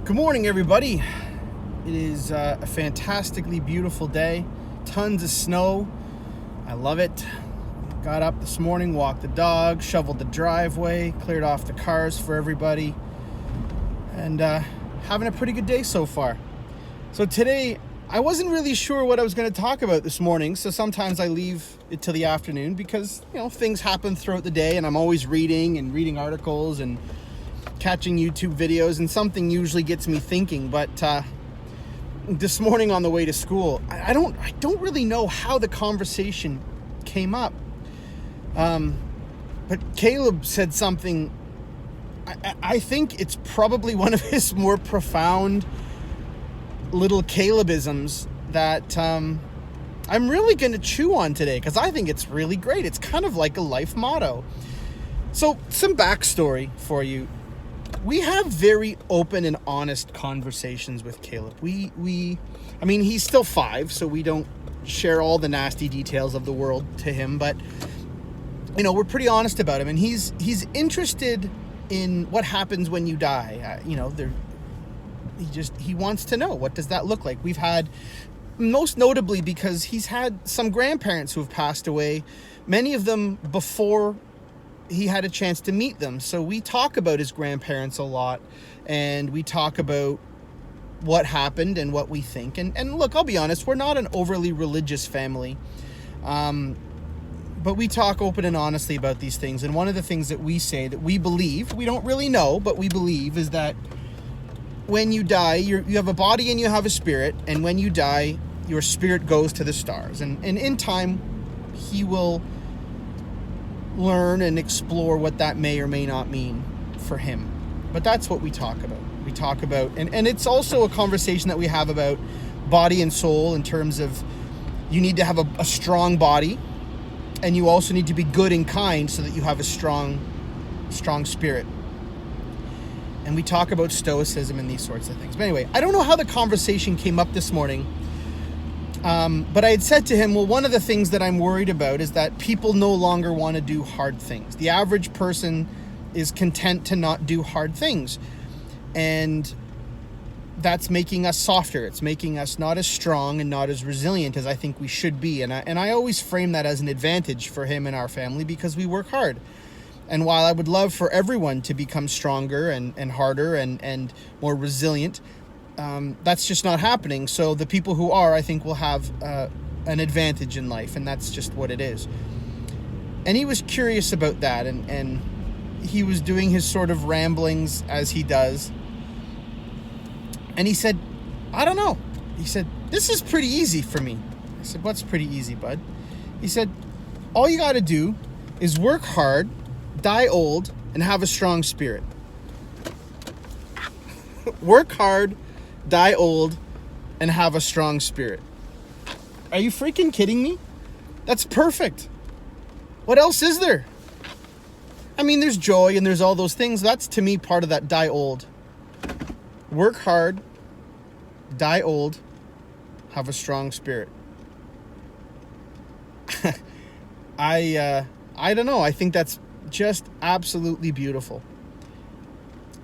Good morning, everybody. It is a fantastically beautiful day. Tons of snow. I love it. Got up this morning, walked the dog, shoveled the driveway, cleared off the cars for everybody, and having a pretty good day so far. So today, I wasn't really sure what I was going to talk about this morning, so sometimes I leave it till the afternoon because, things happen throughout the day, and I'm always reading articles and catching YouTube videos, and something usually gets me thinking. But this morning on the way to school, I don't really know how the conversation came up. But Caleb said something. I think it's probably one of his more profound little Calebisms that I'm really going to chew on today, because I think it's really great. It's kind of like a life motto. So, some backstory for you. We have very open and honest conversations with Caleb. He's still 5, so we don't share all the nasty details of the world to him, but we're pretty honest about him, and he's interested in what happens when you die. He wants to know, what does that look like? We've had, most notably because he's had some grandparents who have passed away, many of them before he had a chance to meet them. So we talk about his grandparents a lot, and we talk about what happened and what we think. And look, I'll be honest, we're not an overly religious family. But we talk open and honestly about these things. And one of the things that we say that we believe, we don't really know, but we believe, is that when you die, you have a body and you have a spirit. And when you die, your spirit goes to the stars. And in time, he will learn and explore what that may or may not mean for him. But that's what we talk about. We talk about, and it's also a conversation that we have about body and soul, in terms of you need to have a strong body, and you also need to be good and kind so that you have a strong spirit. And we talk about stoicism and these sorts of things. But anyway, I don't know how the conversation came up this morning. But I had said to him, well, one of the things that I'm worried about is that people no longer want to do hard things. The average person is content to not do hard things. And that's making us softer. It's making us not as strong and not as resilient as I think we should be. And I always frame that as an advantage for him and our family, because we work hard. And while I would love for everyone to become stronger and harder and more resilient, that's just not happening. So the people who are, I think, will have an advantage in life, and that's just what it is. And he was curious about that, and he was doing his sort of ramblings as he does. And he said, I don't know. He said, this is pretty easy for me. I said, what's pretty easy, bud? He said, all you got to do is work hard, die old, and have a strong spirit. Work hard, die old, and have a strong spirit. Are you freaking kidding me? That's perfect. What else is there? There's joy and there's all those things. That's, to me, part of that die old. Work hard, die old, have a strong spirit. I don't know. I think that's just absolutely beautiful.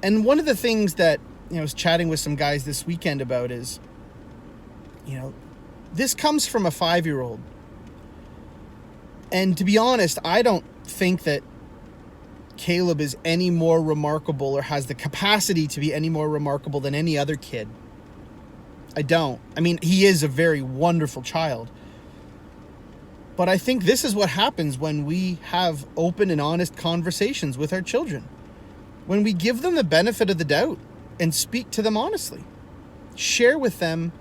And one of the things that I was chatting with some guys this weekend about is, this comes from a 5-year-old. And to be honest, I don't think that Caleb is any more remarkable or has the capacity to be any more remarkable than any other kid. I don't. He is a very wonderful child. But I think this is what happens when we have open and honest conversations with our children. When we give them the benefit of the doubt and speak to them honestly. Share with them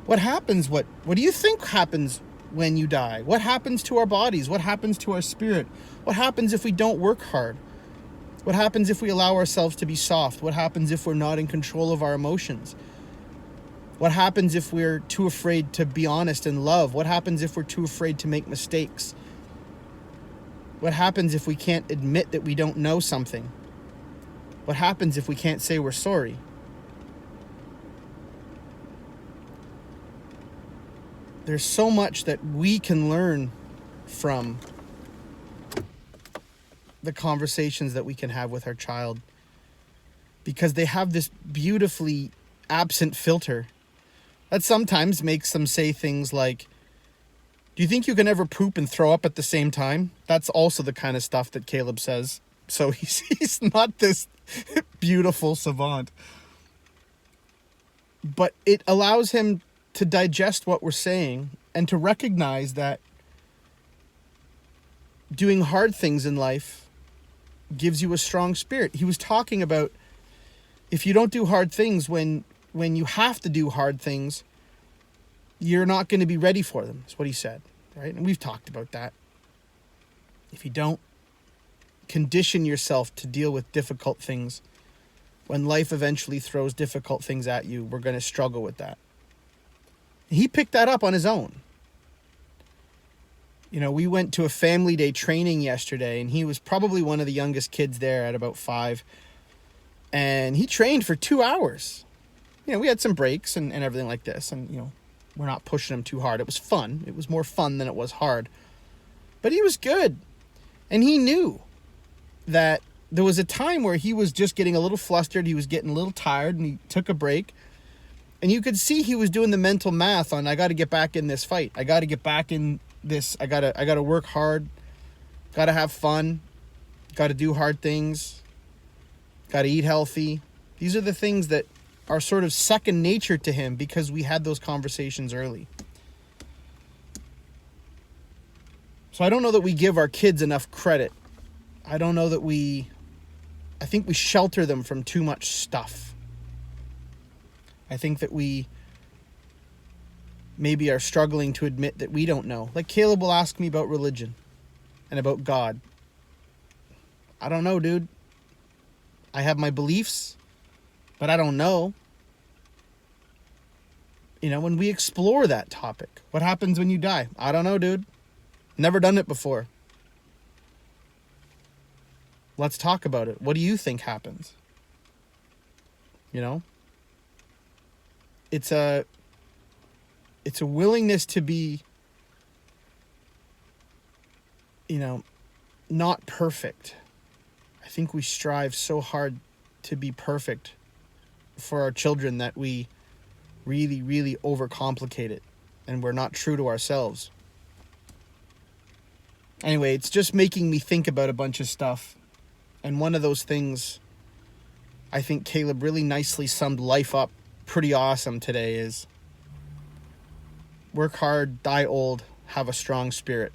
what happens. What do you think happens when you die? What happens to our bodies? What happens to our spirit? What happens if we don't work hard? What happens if we allow ourselves to be soft? What happens if we're not in control of our emotions? What happens if we're too afraid to be honest and love? What happens if we're too afraid to make mistakes? What happens if we can't admit that we don't know something? What happens if we can't say we're sorry? There's so much that we can learn from the conversations that we can have with our child. because they have this beautifully absent filter that sometimes makes them say things like, do you think you can ever poop and throw up at the same time? That's also the kind of stuff that Caleb says. So he's not this beautiful savant. But it allows him to digest what we're saying and to recognize that doing hard things in life gives you a strong spirit. He was talking about if you don't do hard things when you have to do hard things, you're not going to be ready for them. That's what he said, right? And we've talked about that. If you don't condition yourself to deal with difficult things, when life eventually throws difficult things at you, we're going to struggle with that. He picked that up on his own. You know, we went to a family day training yesterday, and he was probably one of the youngest kids there at about 5. And he trained for 2 hours. You know, we had some breaks and everything like this. And, you know, we're not pushing him too hard. It was fun. It was more fun than it was hard. But he was good. And he knew that there was a time where he was just getting a little flustered. He was getting a little tired, and he took a break. And you could see he was doing the mental math on, I got to get back in this fight. I got to get back in this. I got to work hard. Got to have fun. Got to do hard things. Got to eat healthy. These are the things that are sort of second nature to him because we had those conversations early. So I don't know that we give our kids enough credit. I don't know that I think we shelter them from too much stuff. I think that we maybe are struggling to admit that we don't know. Like Caleb will ask me about religion and about God. I don't know, dude. I have my beliefs, but I don't know. You know, when we explore that topic, what happens when you die? I don't know, dude. Never done it before. Let's talk about it. What do you think happens? You know? It's a willingness to be, you know, not perfect. I think we strive so hard to be perfect for our children that we really, really overcomplicate it, and we're not true to ourselves. Anyway, it's just making me think about a bunch of stuff. And one of those things, I think Caleb really nicely summed life up pretty awesome today, is work hard, die old, have a strong spirit.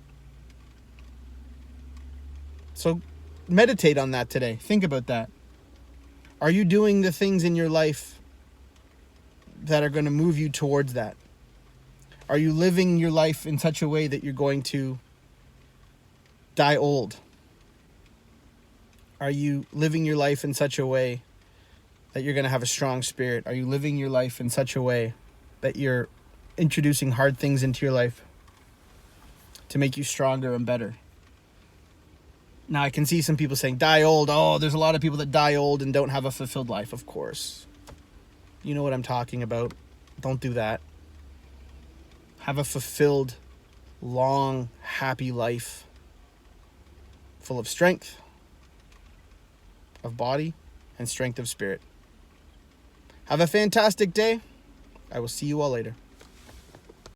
So meditate on that today. Think about that. Are you doing the things in your life that are going to move you towards that? Are you living your life in such a way that you're going to die old? Are you living your life in such a way that you're going to have a strong spirit? Are you living your life in such a way that you're introducing hard things into your life to make you stronger and better? Now, I can see some people saying, die old. Oh, there's a lot of people that die old and don't have a fulfilled life. Of course. You know what I'm talking about. Don't do that. Have a fulfilled, long, happy life full of strength of body and strength of spirit. Have a fantastic day. I will see you all later.